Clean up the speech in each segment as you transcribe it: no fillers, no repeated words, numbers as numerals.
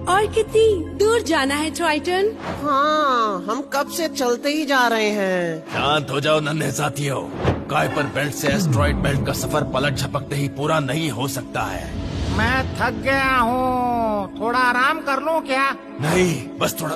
और कितनी दूर जाना है ट्राइटन? हाँ, हम कब से चलते ही जा रहे हैं। शांत हो जाओ नन्हे साथियों। काइपर बेल्ट से एस्ट्रॉइड बेल्ट का सफर पलट झपकते ही पूरा नहीं हो सकता है। मैं थक गया हूँ, थोड़ा आराम कर लूँ क्या? नहीं, बस थोड़ा।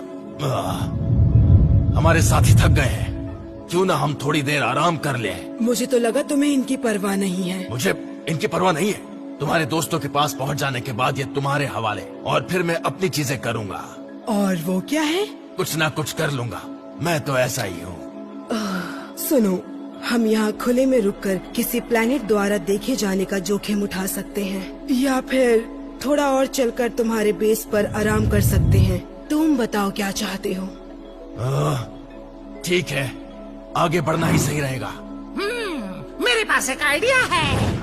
हमारे साथी थक गए हैं, क्यों ना हम थोड़ी देर आराम कर लें। मुझे तो लगा तुम्हें इनकी परवाह नहीं है। मुझे इनकी परवाह नहीं है। तुम्हारे दोस्तों के पास पहुंच जाने के बाद ये तुम्हारे हवाले, और फिर मैं अपनी चीजें करूंगा। और वो क्या है? कुछ ना कुछ कर लूंगा, मैं तो ऐसा ही हूँ। सुनो, हम यहाँ खुले में रुककर किसी प्लेनेट द्वारा देखे जाने का जोखिम उठा सकते हैं, या फिर थोड़ा और चलकर तुम्हारे बेस पर आराम कर सकते हैं। तुम बताओ क्या चाहते हो? ठीक है, आगे बढ़ना ही सही रहेगा। मेरे पास एक आइडिया है।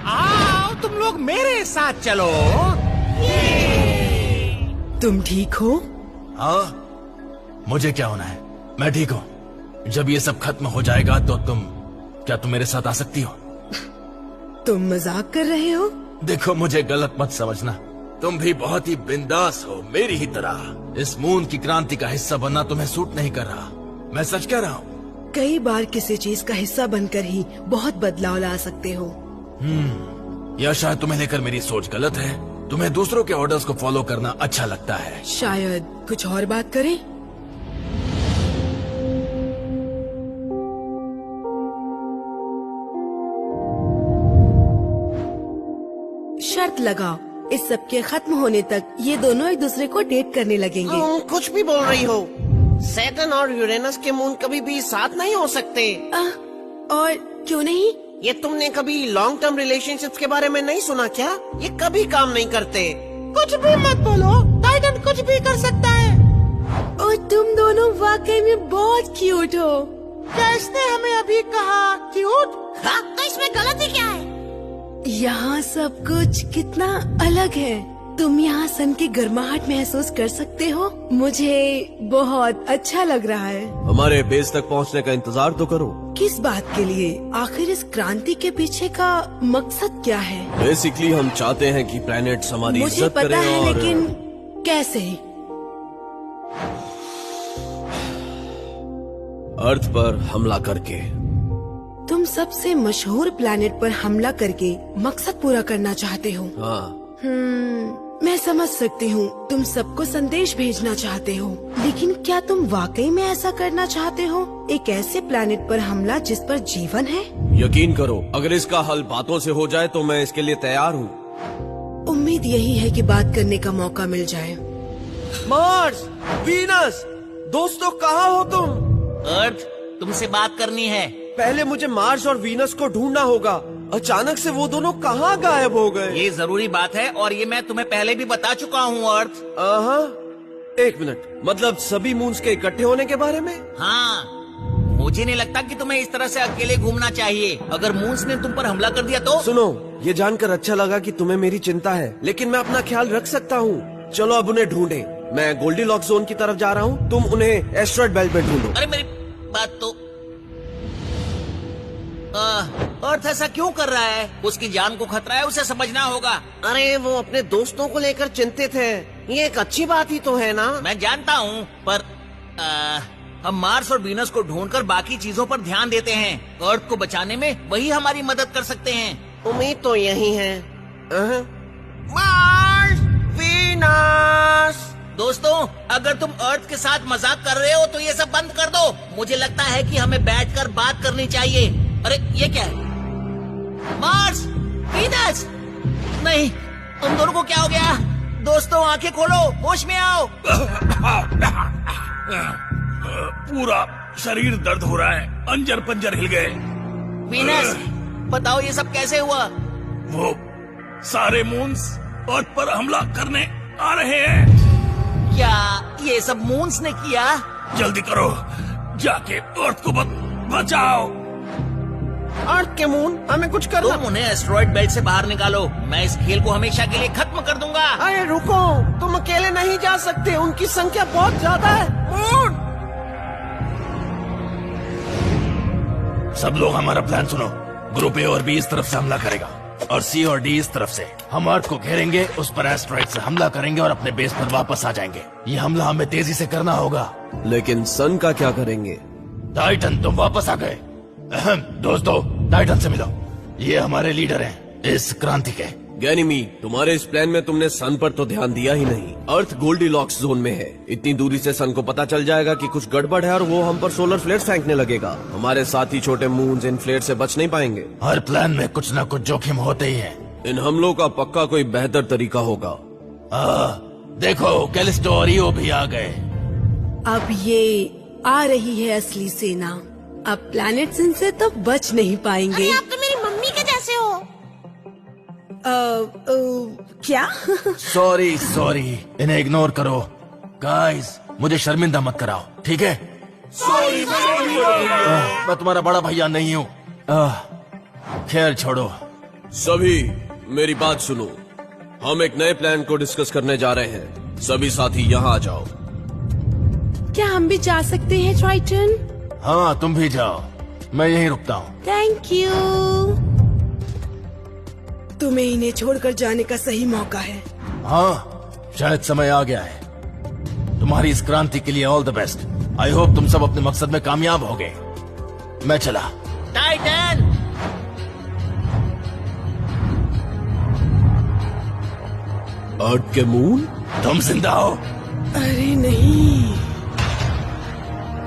आओ तुम लोग मेरे साथ चलो। तुम ठीक हो? हाँ, मुझे क्या होना है, मैं ठीक हूँ। जब ये सब खत्म हो जाएगा तो तुम मेरे साथ आ सकती हो? तुम मजाक कर रहे हो? देखो, मुझे गलत मत समझना, तुम भी बहुत ही बिंदास हो मेरी ही तरह। इस मून की क्रांति का हिस्सा बनना तुम्हें सूट नहीं कर रहा, मैं सच कह रहा हूँ। कई बार किसी चीज का हिस्सा बनकर ही बहुत बदलाव ला सकते हो। या शायद तुम्हें लेकर मेरी सोच गलत है। तुम्हें दूसरों के ऑर्डर्स को फॉलो करना अच्छा लगता है। शायद कुछ और बात करें। शर्त लगाओ, इस सब के खत्म होने तक ये दोनों एक दूसरे को डेट करने लगेंगे। तुम कुछ भी बोल रही हो। सैटर्न और यूरेनस के मून कभी भी साथ नहीं हो सकते। और क्यों नहीं? ये तुमने कभी लॉन्ग टर्म रिलेशनशिप्स के बारे में नहीं सुना क्या? ये कभी काम नहीं करते। कुछ भी मत बोलो, टाइटन कुछ भी कर सकता है। और तुम दोनों वाकई में बहुत क्यूट हो। क्या इसने हमें अभी कहा क्यूट? हाँ, तो इसमें गलती क्या है? यहाँ सब कुछ कितना अलग है। तुम यहाँ सन की गर्माहट महसूस कर सकते हो। मुझे बहुत अच्छा लग रहा है। हमारे बेस तक पहुँचने का इंतजार तो करो। किस बात के लिए? आखिर इस क्रांति के पीछे का मकसद क्या है? बेसिकली हम चाहते हैं कि प्लैनेट्स हमारी मुझे इज्जत पता करें है, और लेकिन कैसे? अर्थ पर हमला करके। तुम सबसे मशहूर प्लैनेट पर हमला करके मकसद पूरा करना चाहते हो? हाँ, मैं समझ सकती हूँ, तुम सबको संदेश भेजना चाहते हो, लेकिन क्या तुम वाकई में ऐसा करना चाहते हो? एक ऐसे प्लैनेट पर हमला जिस पर जीवन है? यकीन करो, अगर इसका हल बातों से हो जाए तो मैं इसके लिए तैयार हूँ। उम्मीद यही है कि बात करने का मौका मिल जाए। मार्स, वीनस, दोस्तों कहाँ हो तुम? अर्थ, तुमसे बात करनी है। पहले मुझे मार्स और वीनस को ढूंढना होगा। अचानक से वो दोनों कहाँ गायब हो गए? ये जरूरी बात है और ये मैं तुम्हें पहले भी बता चुका हूँ अर्थ। एक मिनट, मतलब सभी मून्स के इकट्ठे होने के बारे में? हाँ, मुझे नहीं लगता कि तुम्हें इस तरह से अकेले घूमना चाहिए। अगर मून्स ने तुम पर हमला कर दिया तो? सुनो, ये जानकर अच्छा लगा कि तुम्हें मेरी चिंता है, लेकिन मैं अपना ख्याल रख सकता हूँ। चलो अब उन्हें ढूंढे। मैं गोल्डीलॉक्स जोन की तरफ जा रहा हूँ, तुम उन्हें एस्ट्रॉइड बेल्ट में ढूंढो। अरे मेरी बात तो। अर्थ ऐसा क्यों कर रहा है? उसकी जान को खतरा है, उसे समझना होगा। अरे वो अपने दोस्तों को लेकर चिंतित है। ये एक अच्छी बात ही तो है ना? मैं जानता हूँ, पर हम मार्स और वीनस को ढूंढकर बाकी चीजों पर ध्यान देते हैं। अर्थ को बचाने में वही हमारी मदद कर सकते हैं। उम्मीद तो यही है। Mars, Venus. दोस्तों, अगर तुम अर्थ के साथ मजाक कर रहे हो तो ये सब बंद कर दो। मुझे लगता है कि हमें बैठकर बात करनी चाहिए। अरे ये क्या है? मार्स, वीनस, नहीं, तुम दोनों को क्या हो गया? दोस्तों आंखें खोलो, होश में आओ। पूरा शरीर दर्द हो रहा है, अंजर पंजर हिल गए। वीनस, बताओ ये सब कैसे हुआ? वो सारे मून्स अर्थ पर हमला करने आ रहे हैं। क्या ये सब मून्स ने किया? जल्दी करो, जाके अर्थ को बचाओ। अर्थ के मून, हमें कुछ करना। तुम उन्हें एस्ट्रॉइड बेल्ट से बाहर निकालो। मैं इस खेल को हमेशा के लिए खत्म कर दूंगा। अरे रुको, तुम अकेले नहीं जा सकते, उनकी संख्या बहुत ज्यादा है। मून, सब लोग हमारा प्लान सुनो। ग्रुप ए और बी इस तरफ से हमला करेगा, और सी और डी इस तरफ से। हम अर्थ को घेरेंगे, उस पर एस्ट्रॉइड से हमला करेंगे और अपने बेस पर वापस आ जाएंगे। ये हमला हमें तेजी से करना होगा। लेकिन सन का क्या करेंगे? टाइटन, तुम वापस आ गए। दोस्तों, टाइटन से मिलो। ये हमारे लीडर हैं इस क्रांति के। गैनीमी, तुम्हारे इस प्लान में तुमने सन पर तो ध्यान दिया ही नहीं। अर्थ गोल्डीलॉक्स जोन में है। इतनी दूरी से सन को पता चल जाएगा कि कुछ गड़बड़ है और वो हम पर सोलर फ्लेयर फेंकने लगेगा। हमारे साथ ही छोटे मून्स इन फ्लेयर से बच नहीं पाएंगे। हर प्लान में कुछ न कुछ जोखिम होते ही है। इन हमलों का पक्का कोई बेहतर तरीका होगा। देखो, कैलिस्टो और ईओ भी आ गए। अब ये आ रही है असली सेना। अब प्लैनेट्स इनसे तो बच नहीं पाएंगे। आप तो मेरी मम्मी के जैसे हो। क्या? सॉरी, इन्हें इग्नोर करो। गाइस, मुझे शर्मिंदा मत कराओ, ठीक है? मैं तुम्हारा बड़ा भैया नहीं हूँ। खैर छोड़ो। सभी मेरी बात सुनो। हम एक नए प्लान को डिस्कस करने जा रहे हैं। सभी साथी यहाँ आ जाओ। क्या हम भी जा सकते हैं ट्राइटन? हाँ, तुम भी जाओ, मैं यहीं रुकता हूँ। Thank you. तुम्हें इन्हें छोड़कर जाने का सही मौका है। हाँ, शायद समय आ गया है। तुम्हारी इस क्रांति के लिए all the best. I hope तुम सब अपने मकसद में कामयाब होगे। मैं चला। टाइटन, अर्थ के मून, तुम जिंदा हो? अरे नहीं।